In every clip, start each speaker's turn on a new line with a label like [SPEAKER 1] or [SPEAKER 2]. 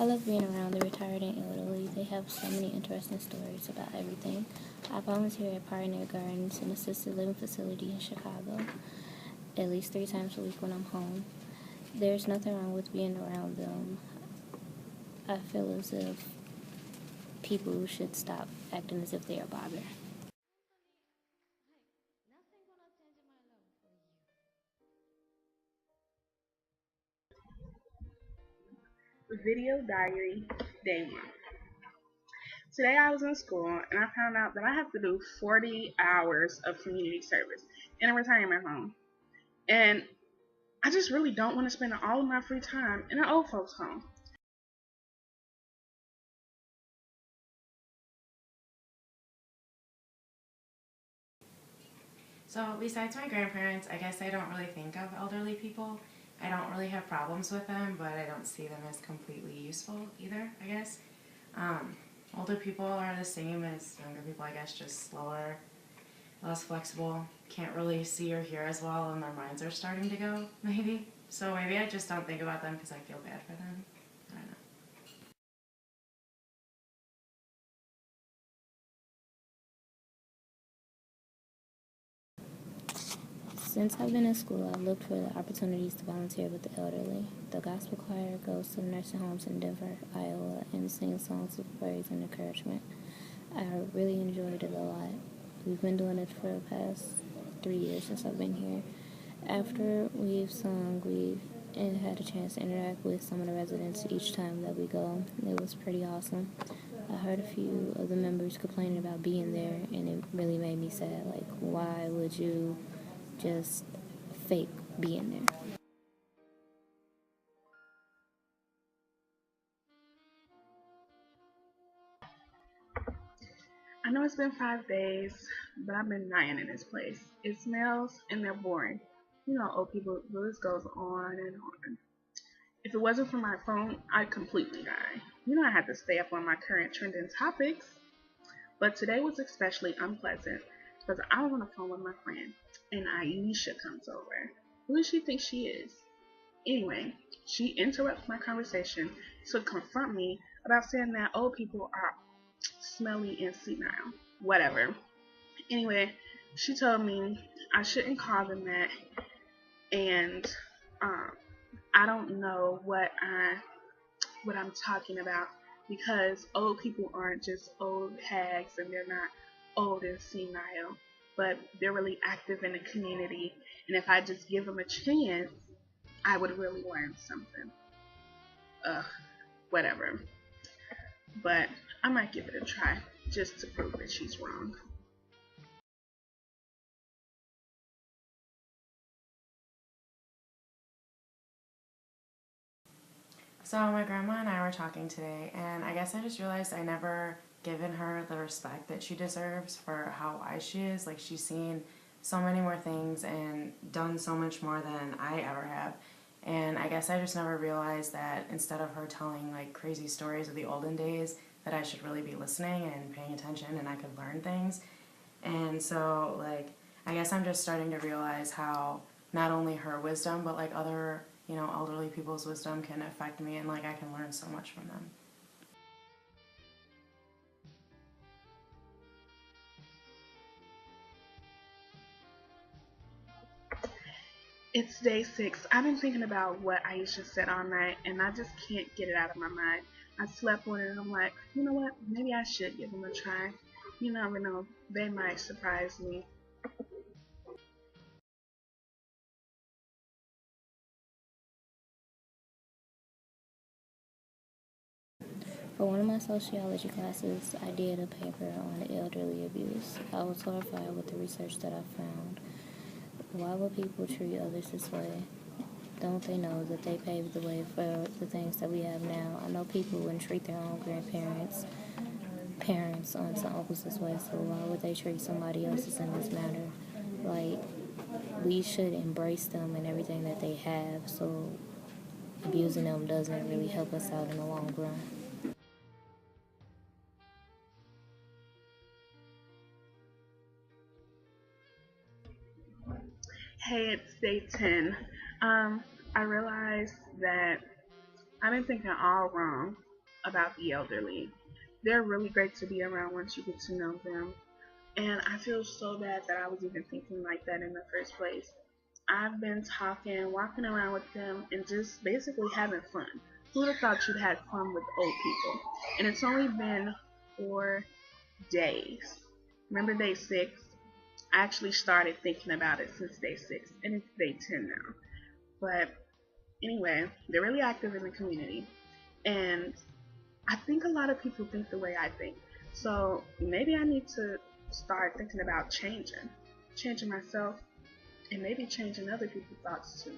[SPEAKER 1] I love being around the retired and elderly. They have so many interesting stories about everything. I volunteer at Pioneer Gardens, an assisted living facility in Chicago, at least 3 times a week when I'm home. There's nothing wrong with being around them. I feel as if people should stop acting as if they are bother.
[SPEAKER 2] Video diary day one. Today I was in school and I found out that I have to do 40 hours of community service in a retirement home. And I just really don't want to spend all of my free time in an old folks home.
[SPEAKER 3] So, besides my grandparents, I guess I don't really think of elderly people. I don't really have problems with them, but I don't see them as completely useful either, I guess. Um, Older people are the same as younger people, I guess, just slower, less flexible, can't really see or hear as well, and their minds are starting to go, maybe. So, maybe I just don't think about them because I feel bad for them. I don't know.
[SPEAKER 1] Since I've been in school, I've looked for the opportunities to volunteer with the elderly. The gospel choir goes to the nursing homes in Denver, Iowa, and sings songs of praise and encouragement. I really enjoyed it a lot. We've been doing it for the past 3 years since I've been here. After we've sung, we've and had a chance to interact with some of the residents each time that we go. It was pretty awesome. I heard a few of the members complaining about being there, and it really made me sad. Like, why would you just fake being there?
[SPEAKER 2] I know it's been 5 days, but I've been dying in this place. It smells and they're boring. You know, old people, the list goes on and on. If it wasn't for my phone, I'd completely die. You know, I had to stay up on my current trending topics. But today was especially unpleasant because I was on the phone with my friend and Aisha comes over. Who does she think she is? Anyway, she interrupts my conversation to confront me about saying that old people are smelly and senile. Whatever. Anyway, she told me I shouldn't call them that, and um, I don't know what I'm talking about because old people aren't just old hags and they're not old and senile, but they're really active in the community. And if I just give them a chance, I would really learn something. Ugh, whatever. But I might give it a try just to prove that she's wrong.
[SPEAKER 3] So my grandma and I were talking today, and I guess I just realized I never given her the respect that she deserves for how wise she is. Like she's seen so many more things and done so much more than I ever have. And I guess I just never realized that instead of her telling like crazy stories of the olden days, that I should really be listening and paying attention and I could learn things. And so, like, I guess I'm just starting to realize how not only her wisdom, but like other, elderly people's wisdom can affect me, and like I can learn so much from them.
[SPEAKER 2] It's day 6. I've been thinking about what Aisha said all night, and I just can't get it out of my mind. I slept on it, and I'm like, you know what? Maybe I should give them a try. You never know. They might surprise me.
[SPEAKER 1] For one of my sociology classes, I did a paper on elderly abuse. I was horrified with the research that I found. Why would people treat others this way? Don't they know that they paved the way for the things that we have now? I know people wouldn't treat their own grandparents, parents, aunts, and uncles this way, so why would they treat somebody else's in this manner? Like, we should embrace them and everything that they have, so abusing them doesn't really help us out in the long run.
[SPEAKER 2] Hey, it's day 10. I realized that I've been thinking all wrong. about the elderly. They're really great to be around once you get to know them. And I feel so bad that I was even thinking like that in the first place. I've been talking, walking around with them, and just basically having fun. Who would have thought you'd had fun with old people? And it's only been 4 days. Remember day 6? I actually started thinking about it since day 6, and it's day 10 now. But anyway, they're really active in the community. And I think a lot of people think the way I think. So maybe I need to start thinking about changing myself, and maybe changing other people's thoughts too.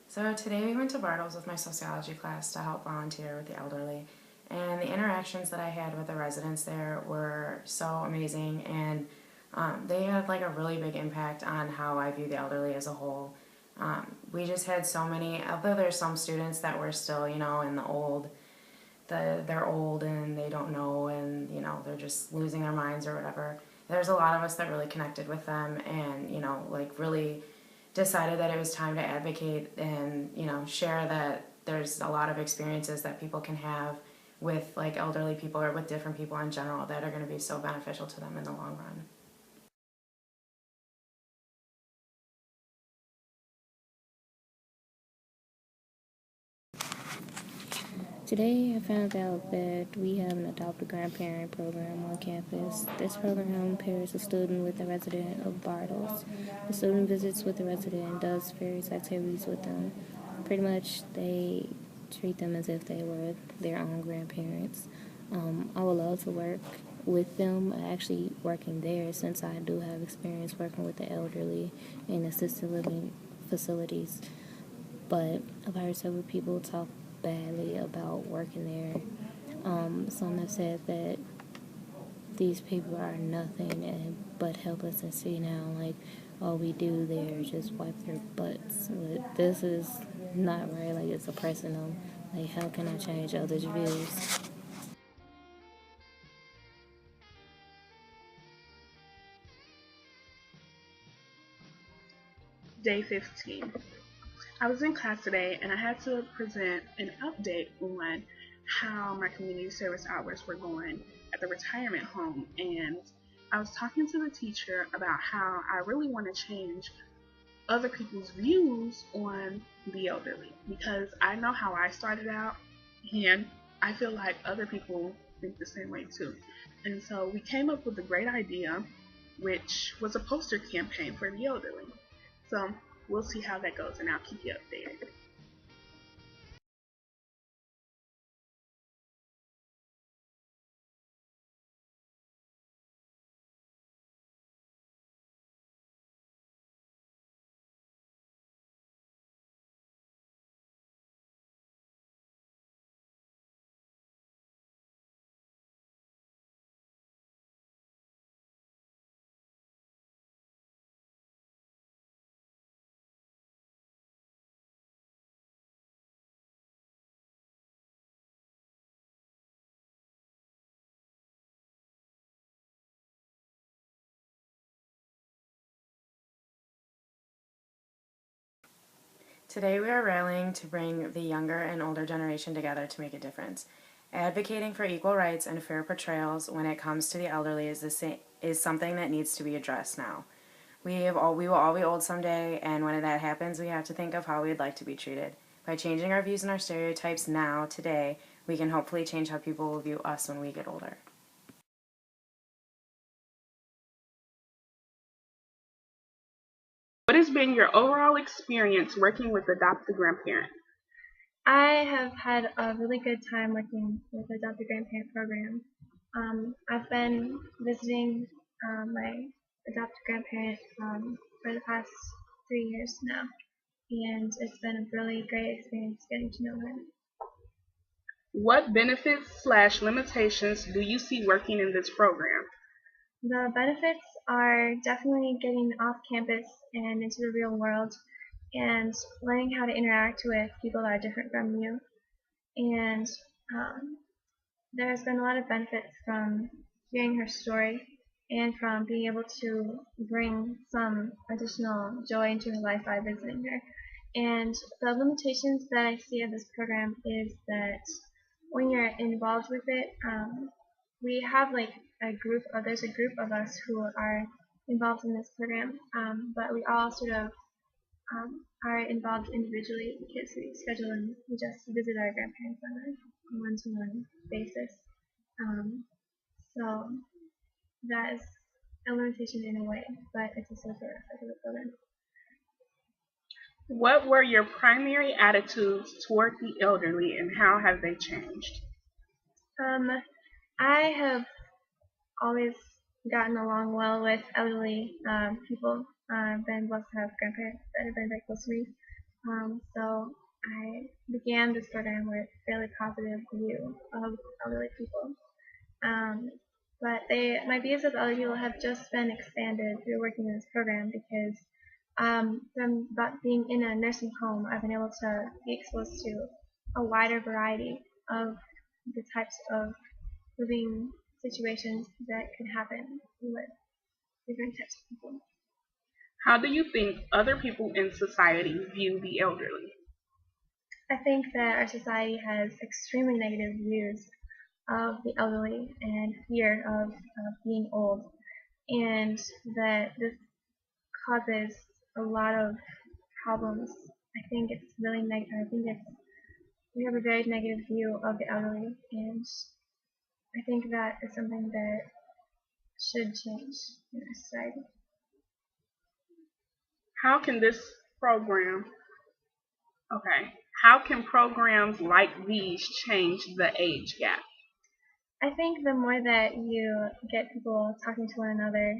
[SPEAKER 3] So today we went to Bartles with my sociology class to help volunteer with the elderly. And the interactions that I had with the residents there were so amazing, and they had like a really big impact on how I view the elderly as a whole. We just had so many, although there's some students that were still, in they're old and they don't know, and they're just losing their minds or whatever. There's a lot of us that really connected with them, and like really decided that it was time to advocate and share that there's a lot of experiences that people can have with like elderly people or with different people in general that are going to be so beneficial to them in the long run.
[SPEAKER 1] Today, I found out that we have an adopt a grandparent program on campus. This program pairs a student with a resident of Bartles. The student visits with the resident and does various activities with them. Pretty much, they treat them as if they were their own grandparents. I would love to work with them, actually working there, since I do have experience working with the elderly in assisted living facilities. But I've heard several people talk badly about working there. Some have said that these people are nothing but helpless and see now, like all we do there is just wipe their butts. But this is not right. Like, it's oppressing them. Like, how can I change others' views?
[SPEAKER 2] Day 15. I was in class today and I had to present an update on how my community service hours were going at the retirement home. And I was talking to the teacher about how I really want to change other people's views on the elderly, because I know how I started out, and I feel like other people think the same way too. And so we came up with a great idea, which was a poster campaign for the elderly. So we'll see how that goes, and I'll keep you updated.
[SPEAKER 3] Today we are rallying to bring the younger and older generation together to make a difference. Advocating for equal rights and fair portrayals when it comes to the elderly is something that needs to be addressed now. We will all be old someday, and when that happens, we have to think of how we'd like to be treated. By changing our views and our stereotypes now, today, we can hopefully change how people will view us when we get older.
[SPEAKER 2] What has been your overall experience working with Adopt a Grandparent?
[SPEAKER 4] I have had a really good time working with the Adopt a Grandparent program. I've been visiting my adopted grandparent for the past 3 years now, and it's been a really great experience getting to know her.
[SPEAKER 2] What benefits/limitations do you see working in this program?
[SPEAKER 4] The benefits are definitely getting off campus and into the real world and learning how to interact with people that are different from you. And um, there's been a lot of benefits from hearing her story and from being able to bring some additional joy into her life by visiting her. And the limitations that I see of this program is that when you're involved with it, we have like there's a group of us who are involved in this program, but we all sort of are involved individually because we schedule and we just visit our grandparents on a one-to-one basis. Um, so that is a limitation in a way, but it's a social aspect of the program.
[SPEAKER 2] What were your primary attitudes toward the elderly and how have they changed?
[SPEAKER 4] Um, I have always gotten along well with elderly people. I've been blessed to have grandparents that have been very close to me. So I began this program with a fairly positive view of elderly people. Um, but my views of other people have just been expanded through working in this program because from being in a nursing home, I've been able to be exposed to a wider variety of the types of living situations that could happen with different types of people.
[SPEAKER 2] How do you think other people in society view the elderly?
[SPEAKER 4] I think that our society has extremely negative views of the elderly and fear of being old, and that this causes a lot of problems. I think it's really negative. I think we have a very negative view of the elderly, and I think that is something that should change in our society.
[SPEAKER 2] How can this program, okay, how can programs like these change the age gap?
[SPEAKER 4] I think the more that you get people talking to one another,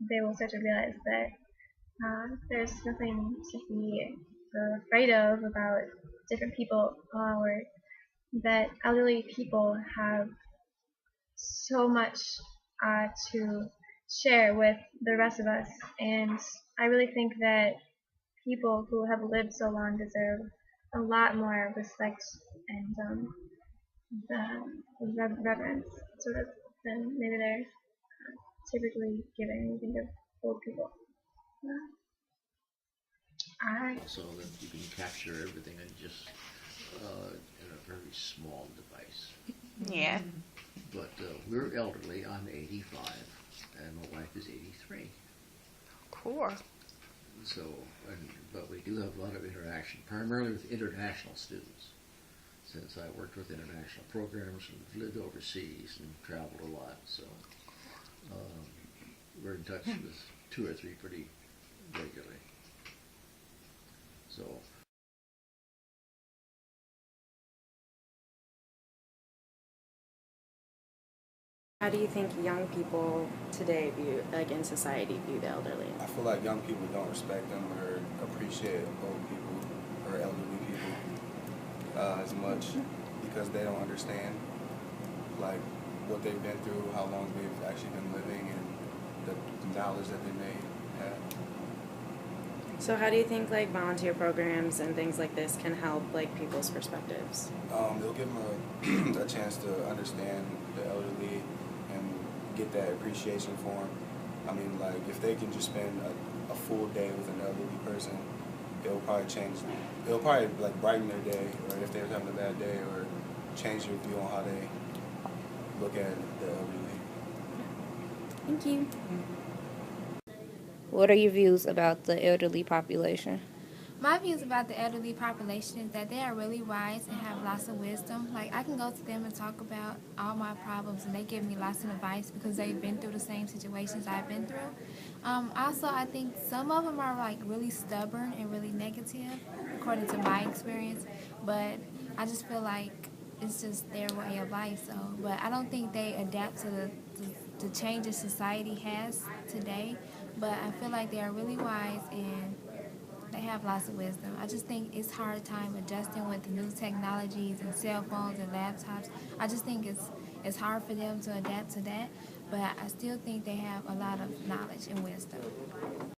[SPEAKER 4] they will start to realize that there's nothing to be afraid of about different people, or that elderly people have so much to share with the rest of us. And I really think that people who have lived so long deserve a lot more respect and reverence, sort of, than maybe they're typically given when you think of old people.
[SPEAKER 2] Alright.
[SPEAKER 5] So that you can capture everything in a very small device.
[SPEAKER 6] Yeah.
[SPEAKER 5] But we're elderly. I'm 85, and my wife is 83.
[SPEAKER 6] Cool.
[SPEAKER 5] So, but we do have a lot of interaction, primarily with international students. Since I worked with international programs and lived overseas and traveled a lot, so we're in touch with 2 or 3 pretty regularly. So.
[SPEAKER 3] How do you think young people today view, like in society, view the elderly?
[SPEAKER 7] I feel like young people don't respect them or appreciate old people or elderly people as much because they don't understand like what they've been through, how long they've actually been living, and the knowledge that they may have.
[SPEAKER 3] So how do you think like volunteer programs and things like this can help like people's perspectives?
[SPEAKER 7] It'll give them a chance to understand the elderly and get that appreciation for them. I mean, like, if they can just spend a full day with an elderly person, it'll probably like brighten their day, or if they're having a bad day, or change their view on how they look at the elderly.
[SPEAKER 3] Thank you.
[SPEAKER 1] What are your views about the elderly population?
[SPEAKER 8] My views about the elderly population is that they are really wise and have lots of wisdom. Like, I can go to them and talk about all my problems, and they give me lots of advice because they've been through the same situations I've been through. Also, I think some of them are like really stubborn and really negative, according to my experience. But I just feel like it's just their way of life. So, but I don't think they adapt to the changes society has today. But I feel like they are really wise and they have lots of wisdom. I just think it's hard time adjusting with the new technologies and cell phones and laptops. I just think it's hard for them to adapt to that, but I still think they have a lot of knowledge and wisdom.